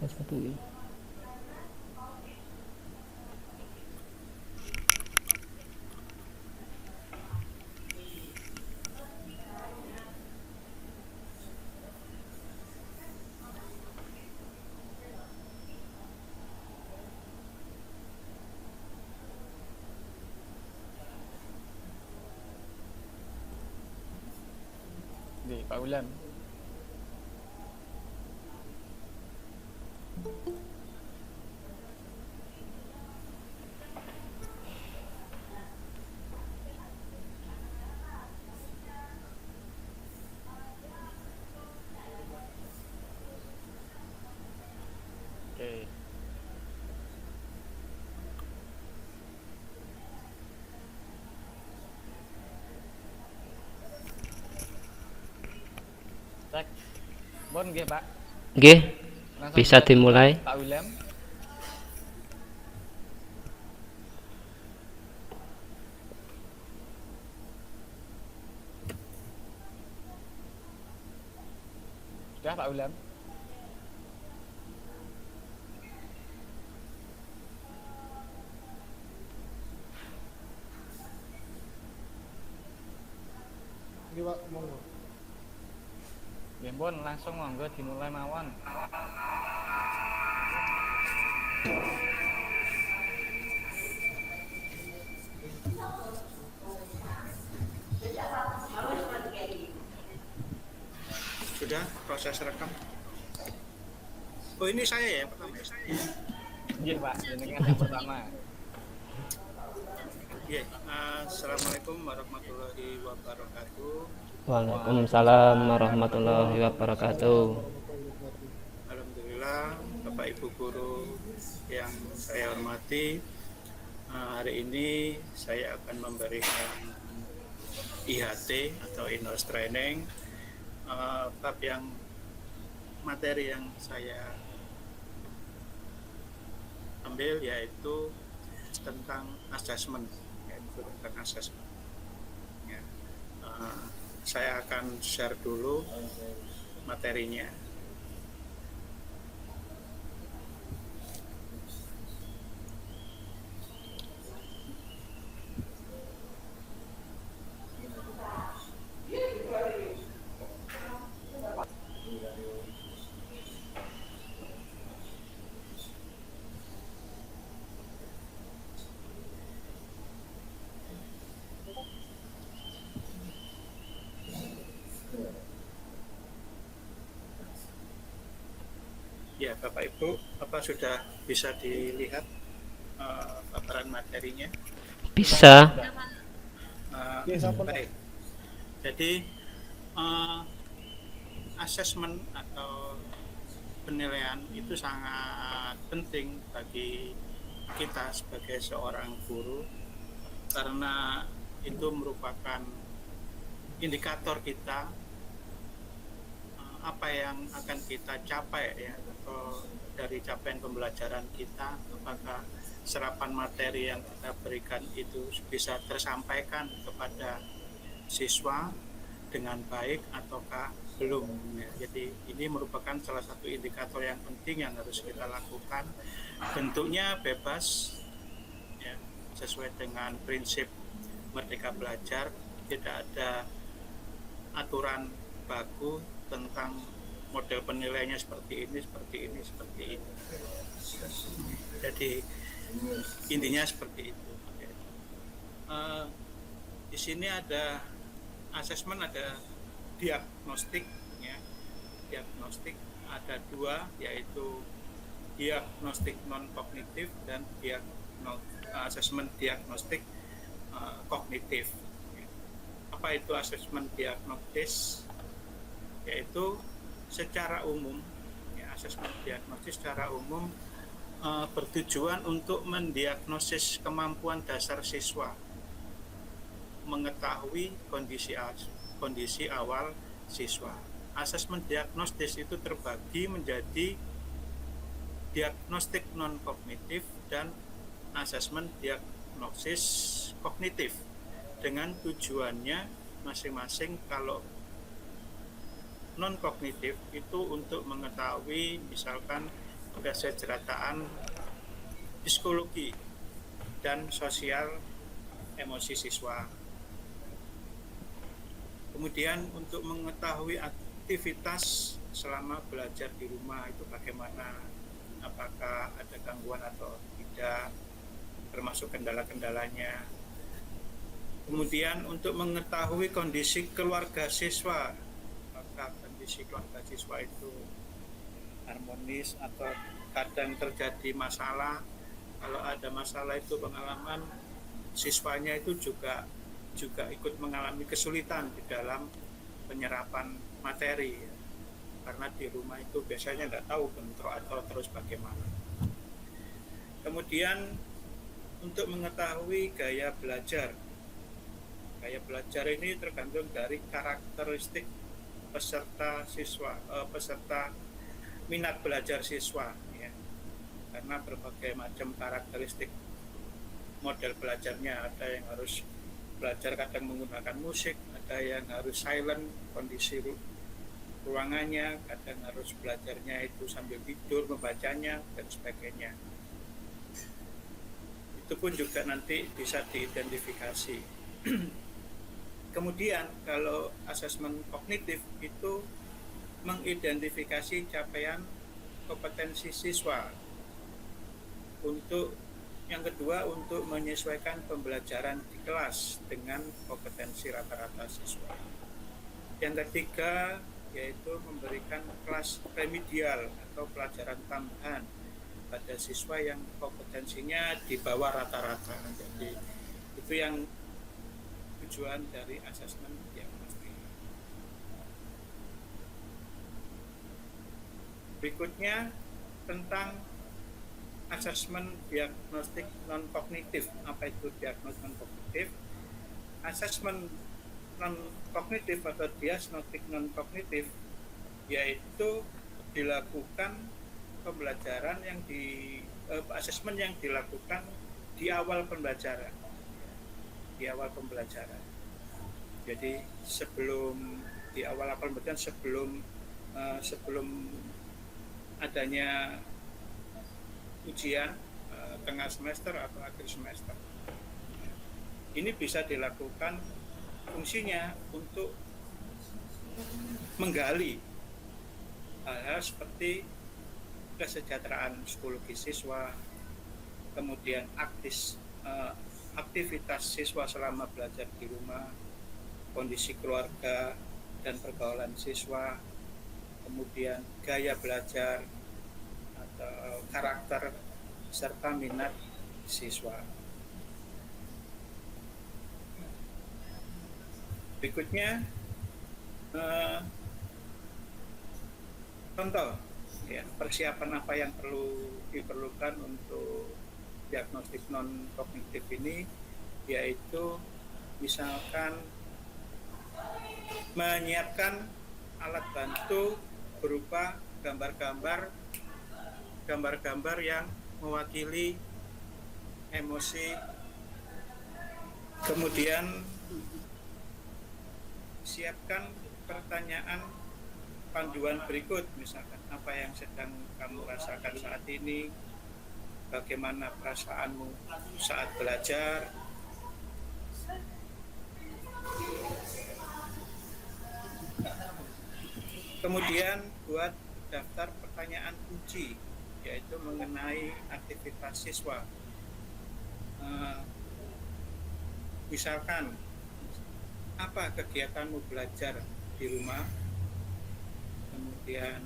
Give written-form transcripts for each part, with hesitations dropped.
satu ya. Di Pak Ulam. Oke. Cek. Bon nggih, Pak. Nggih, Langsung bisa dimulai. Pak William. Sudah Pak William. Ini Pak, monggo. Nggih, Bon, langsung monggo dimulai mawon. Sudah proses rekam. Oh ini saya ya pertama ya? Nggih, Pak. Ini kan yang pertama. Iya. Assalamualaikum warahmatullahi wabarakatuh. Waalaikumsalam warahmatullahi wabarakatuh. Alhamdulillah Bapak Ibu guru yang saya hormati, hari ini saya akan memberikan IHT atau Inhouse Training, bab yang materi yang saya ambil yaitu tentang assessment, ya. Saya akan share dulu materinya. Ya, Bapak Ibu, apa sudah bisa dilihat paparan materinya? Bisa. Baik. Jadi asesmen atau penilaian itu sangat penting bagi kita sebagai seorang guru karena itu merupakan indikator kita apa yang akan kita capai ya, atau dari capaian pembelajaran kita, apakah serapan materi yang kita berikan itu bisa tersampaikan kepada siswa dengan baik ataukah belum ya. Jadi ini merupakan salah satu indikator yang penting yang harus kita lakukan. Bentuknya bebas ya, sesuai dengan prinsip Merdeka Belajar, tidak ada aturan baku tentang model penilaiannya seperti ini. Jadi intinya seperti itu. Di sini ada asesmen, ada diagnostik ya. Diagnostik ada dua, yaitu diagnostik non kognitif dan asesmen diagnostik kognitif. Apa itu asesmen diagnostis? Yaitu secara umum ya, asesmen diagnostis secara umum bertujuan untuk mendiagnosis kemampuan dasar siswa, mengetahui kondisi awal siswa. Asesmen diagnostis itu terbagi menjadi diagnostik non kognitif dan asesmen diagnosis kognitif, dengan tujuannya masing-masing. Kalau non kognitif itu untuk mengetahui misalkan kesejahteraan psikologi dan sosial emosi siswa. Kemudian untuk mengetahui aktivitas selama belajar di rumah itu bagaimana, apakah ada gangguan atau tidak, termasuk kendala-kendalanya. Kemudian untuk mengetahui kondisi keluarga siswa, apakah kondisi keluarga siswa itu harmonis atau kadang terjadi masalah. Kalau ada masalah itu pengalaman siswanya itu juga ikut mengalami kesulitan di dalam penyerapan materi, karena di rumah itu biasanya tidak tahu bentrok atau terus bagaimana. Kemudian untuk mengetahui gaya belajar ini tergantung dari karakteristik peserta minat belajar siswa, ya. Karena berbagai macam karakteristik model belajarnya, ada yang harus belajar kadang menggunakan musik, ada yang harus silent kondisi ruangannya, kadang harus belajarnya itu sambil tidur membacanya dan sebagainya. Itu pun juga nanti bisa diidentifikasi. Kemudian kalau asesmen kognitif itu mengidentifikasi capaian kompetensi siswa. Untuk yang kedua, untuk menyesuaikan pembelajaran di kelas dengan kompetensi rata-rata siswa. Yang ketiga, yaitu memberikan kelas remedial atau pelajaran tambahan pada siswa yang kompetensinya di bawah rata-rata. Jadi itu yang tujuan dari asesmen diagnostik. Berikutnya tentang asesmen diagnostik non-kognitif. Apa itu diagnostik non-kognitif? Asesmen non-kognitif atau diagnostik non-kognitif yaitu dilakukan pembelajaran asesmen yang dilakukan di awal pembelajaran. Jadi sebelum adanya ujian tengah semester atau akhir semester. Ini bisa dilakukan fungsinya untuk menggali hal-hal seperti kesejahteraan psikologis siswa, kemudian aktivitas siswa selama belajar di rumah, kondisi keluarga dan pergaulan siswa, kemudian gaya belajar atau karakter serta minat siswa. Berikutnya contoh, ya, persiapan apa yang diperlukan untuk diagnostik non kognitif ini, yaitu misalkan menyiapkan alat bantu berupa gambar-gambar yang mewakili emosi, kemudian siapkan pertanyaan panduan berikut, misalkan apa yang sedang kamu rasakan saat ini, bagaimana perasaanmu saat belajar, kemudian buat daftar pertanyaan kunci, yaitu mengenai aktivitas siswa. Misalkan, apa kegiatanmu belajar di rumah? Kemudian,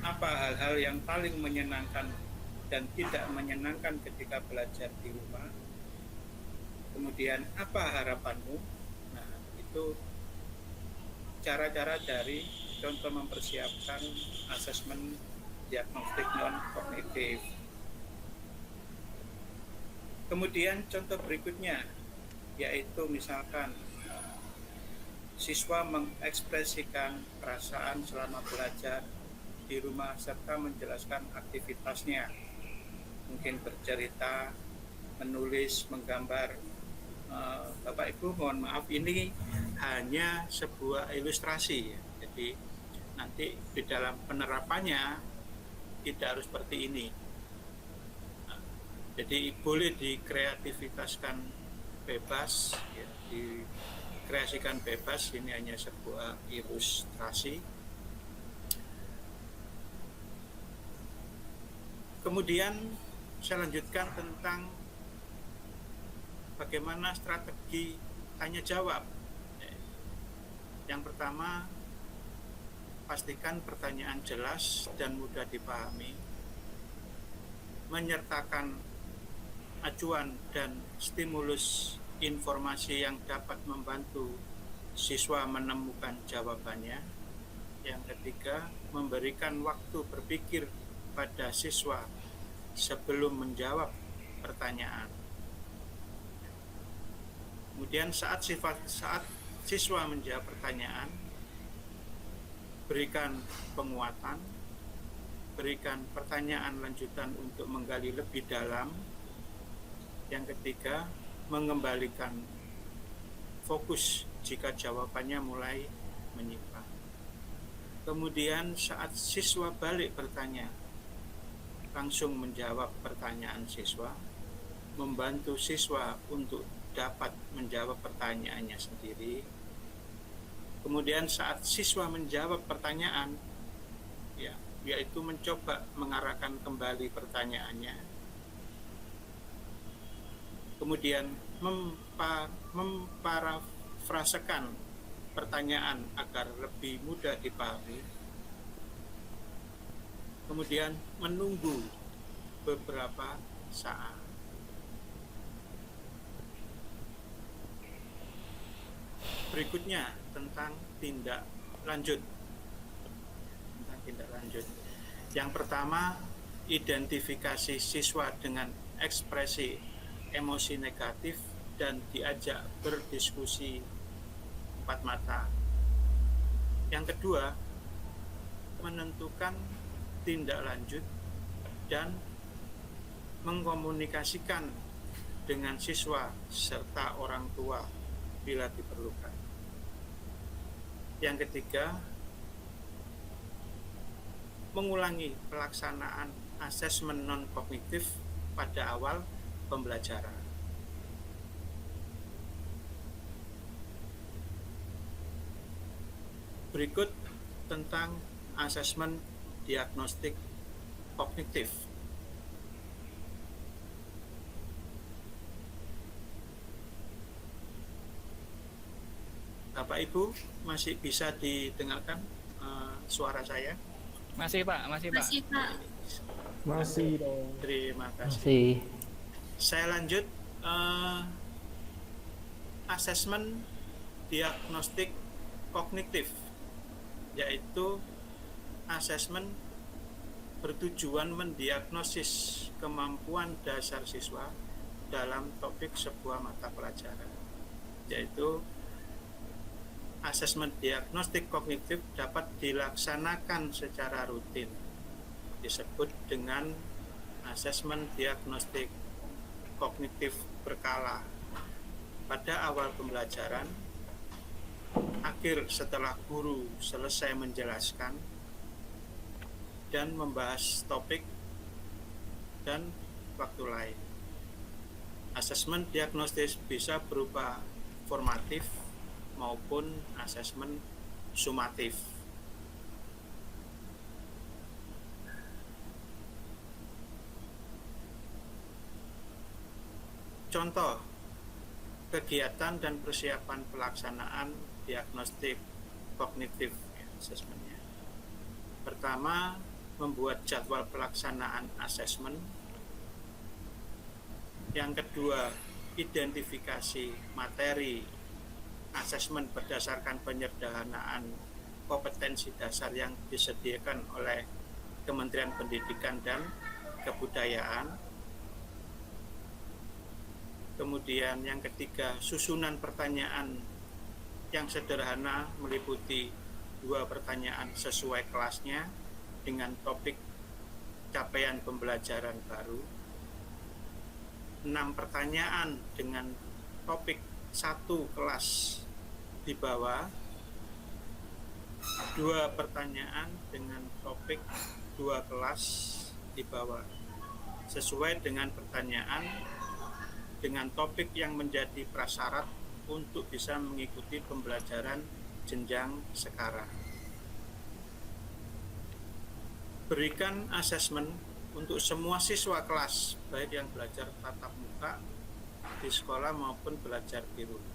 apa hal-hal yang paling menyenangkan dan tidak menyenangkan ketika belajar di rumah? Kemudian, apa harapanmu? Nah, itu cara-cara dari contoh mempersiapkan asesmen diagnostik non-kognitif. Kemudian contoh berikutnya, yaitu misalkan siswa mengekspresikan perasaan selama belajar di rumah serta menjelaskan aktivitasnya. Mungkin bercerita, menulis, menggambar. Bapak Ibu mohon maaf, ini hanya sebuah ilustrasi, ya. Jadi nanti di dalam penerapannya tidak harus seperti ini. Jadi boleh dikreativitaskan bebas, ya, dikreasikan bebas. Ini hanya sebuah ilustrasi. Kemudian saya lanjutkan tentang bagaimana strategi tanya jawab. Yang pertama, pastikan pertanyaan jelas dan mudah dipahami, menyertakan acuan dan stimulus informasi yang dapat membantu siswa menemukan jawabannya. Yang ketiga, memberikan waktu berpikir pada siswa sebelum menjawab pertanyaan. Kemudian saat siswa menjawab pertanyaan, berikan penguatan, berikan pertanyaan lanjutan untuk menggali lebih dalam. Yang ketiga, mengembalikan fokus jika jawabannya mulai menyimpang. Kemudian saat siswa balik bertanya, langsung menjawab pertanyaan siswa, membantu siswa untuk dapat menjawab pertanyaannya sendiri. Kemudian saat siswa menjawab pertanyaan, yaitu mencoba mengarahkan kembali pertanyaannya. Kemudian memparafrasekan pertanyaan agar lebih mudah dipahami. Kemudian menunggu beberapa saat. Berikutnya tentang tindak lanjut. Yang pertama, identifikasi siswa dengan ekspresi emosi negatif dan diajak berdiskusi empat mata. Yang kedua, menentukan tindak lanjut dan mengkomunikasikan dengan siswa serta orang tua bila diperlukan. Yang ketiga, mengulangi pelaksanaan asesmen non-kognitif pada awal pembelajaran. Berikut tentang asesmen diagnostik kognitif. Bapak Ibu masih bisa didengarkan suara saya? Masih Pak. Masih dong. Terima kasih. Masih. Saya lanjut asesmen diagnostik kognitif, yaitu asesmen bertujuan mendiagnosis kemampuan dasar siswa dalam topik sebuah mata pelajaran. Yaitu asesmen diagnostik kognitif dapat dilaksanakan secara rutin, disebut dengan asesmen diagnostik kognitif berkala pada awal pembelajaran, akhir setelah guru selesai menjelaskan dan membahas topik, dan waktu lain. Asesmen diagnostis bisa berupa formatif maupun asesmen sumatif. Contoh kegiatan dan persiapan pelaksanaan diagnostik kognitif asesmennya. Pertama, membuat jadwal pelaksanaan asesmen. Yang kedua, identifikasi materi asesmen berdasarkan penyederhanaan kompetensi dasar yang disediakan oleh Kementerian Pendidikan dan Kebudayaan. Kemudian yang ketiga, susunan pertanyaan yang sederhana meliputi 2 pertanyaan sesuai kelasnya dengan topik capaian pembelajaran baru, 6 pertanyaan dengan topik 1 kelas di bawah, 2 pertanyaan dengan topik 2 kelas di bawah. Sesuai dengan pertanyaan dengan topik yang menjadi prasyarat untuk bisa mengikuti pembelajaran jenjang sekarang. Berikan asesmen untuk semua siswa kelas, baik yang belajar tatap muka di sekolah maupun belajar di rumah.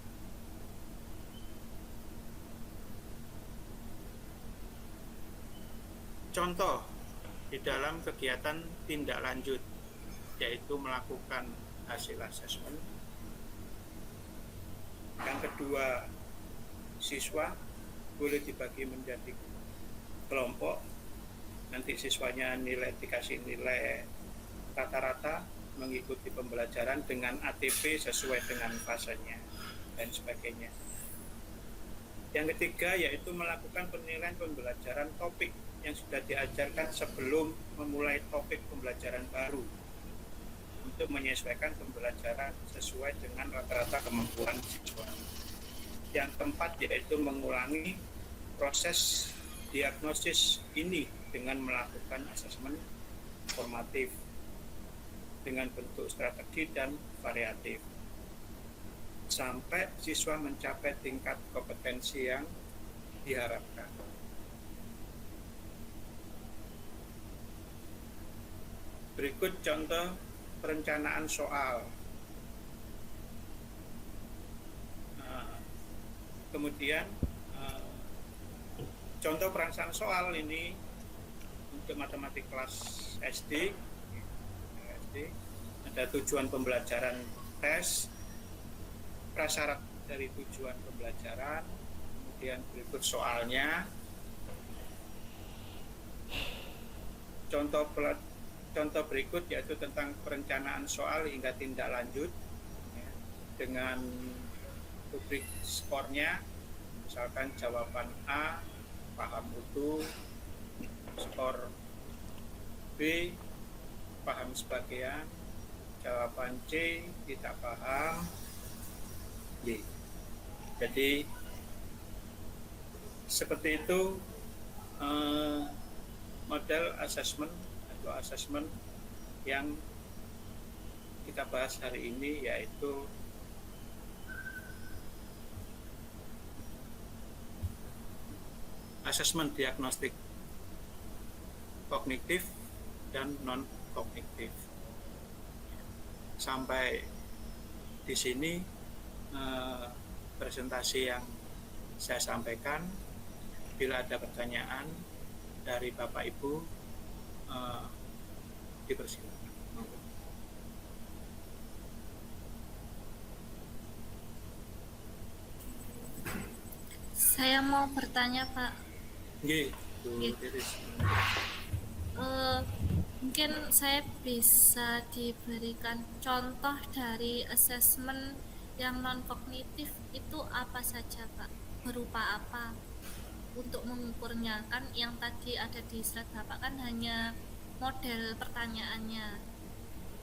Contoh di dalam kegiatan tindak lanjut, yaitu melakukan hasil asesmen. Yang kedua, siswa boleh dibagi menjadi kelompok. Nanti siswanya dikasih nilai rata-rata mengikuti pembelajaran dengan ATP sesuai dengan fasenya dan sebagainya. Yang ketiga yaitu melakukan penilaian pembelajaran topik yang sudah diajarkan sebelum memulai topik pembelajaran baru untuk menyesuaikan pembelajaran sesuai dengan rata-rata kemampuan siswa. Yang keempat yaitu mengulangi proses diagnosis ini dengan melakukan asesmen formatif dengan bentuk strategi dan variatif sampai siswa mencapai tingkat kompetensi yang diharapkan. Berikut contoh perencanaan soal. Kemudian contoh perencanaan soal ini untuk matematik kelas SD ada tujuan pembelajaran tes, prasyarat dari tujuan pembelajaran, kemudian berikut soalnya. Contoh berikut yaitu tentang perencanaan soal hingga tindak lanjut ya, dengan rubrik skornya, misalkan jawaban A paham utuh, skor B paham sebagian, jawaban C tidak paham, Y. Jadi seperti itu model asesmen atau asesmen yang kita bahas hari ini, yaitu asesmen diagnostik kognitif dan non-kognitif. Sampai di sini presentasi yang saya sampaikan. Bila ada pertanyaan dari Bapak Ibu, dipersilakan. Saya mau bertanya, Pak. Mungkin saya bisa diberikan contoh dari asesmen yang non kognitif itu apa saja, Pak? Berupa apa? Untuk mengukurnya, kan yang tadi ada di slide Bapak kan hanya model pertanyaannya.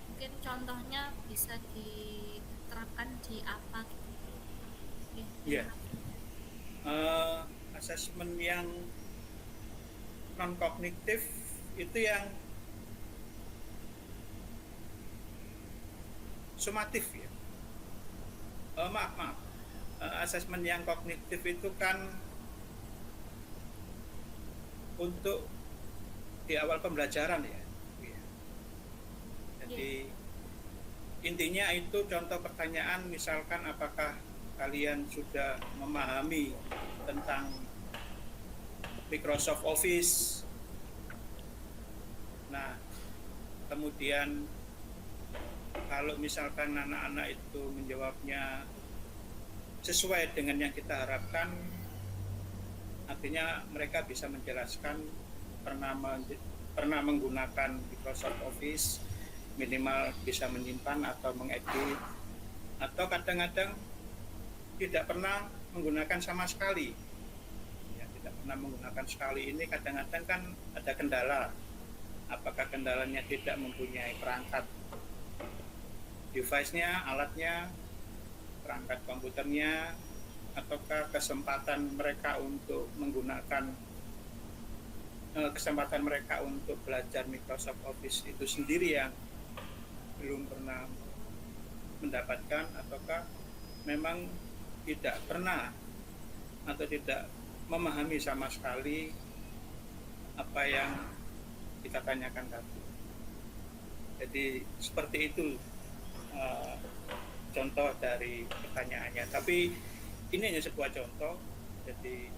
Mungkin contohnya bisa diterapkan di apa gitu. Iya. Asesmen yang non kognitif itu yang sumatif ya. Maaf. Asesmen yang kognitif itu kan untuk di awal pembelajaran ya. Jadi intinya itu contoh pertanyaan, misalkan apakah kalian sudah memahami tentang Microsoft Office. Nah, kemudian kalau misalkan anak-anak itu menjawabnya sesuai dengan yang kita harapkan, artinya mereka bisa menjelaskan pernah menggunakan Microsoft Office, minimal bisa menyimpan atau mengedit, atau kadang-kadang tidak pernah menggunakan sama sekali. Ya, tidak pernah menggunakan sekali ini kadang-kadang kan ada kendala. Apakah kendalanya tidak mempunyai perangkat device-nya, alatnya, perangkat komputernya, ataukah kesempatan mereka untuk menggunakan kesempatan mereka untuk belajar Microsoft Office itu sendiri yang belum pernah mendapatkan, ataukah memang tidak pernah atau tidak memahami sama sekali apa yang kita tanyakan tadi. Jadi seperti itu contoh dari pertanyaannya. Tapi ini hanya sebuah contoh. Jadi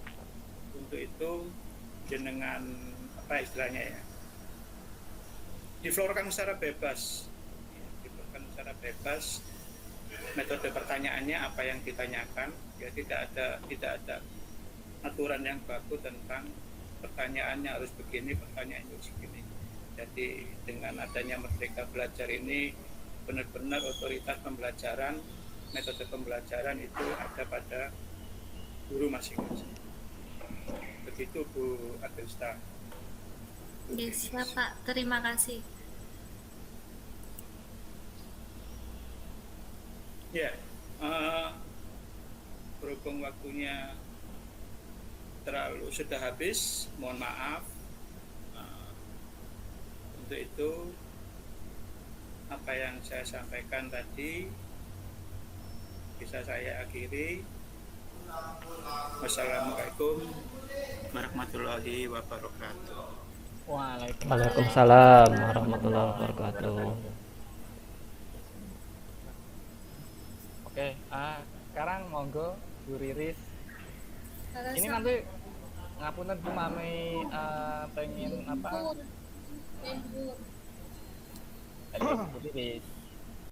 untuk itu jenengan apa istilahnya ya, diflorkan secara bebas, metode pertanyaannya apa yang ditanyakan, ya tidak ada aturan yang baku tentang pertanyaannya harus begini, pertanyaannya harus begini. Jadi dengan adanya Merdeka Belajar ini benar-benar otoritas pembelajaran, metode pembelajaran itu ada pada guru masing-masing. Begitu Bu Adelsta. Ya, siap Pak, terima kasih. Ya, berhubung waktunya sudah habis, mohon maaf. Untuk itu apa yang saya sampaikan tadi bisa saya akhiri. Wassalamualaikum warahmatullahi wabarakatuh. Waalaikumsalam warahmatullahi wabarakatuh. Oke, sekarang monggo Bu Riris. Halo, Ini nanti ngapunten Bu Mami pengen apa? Bu. Bu Riris.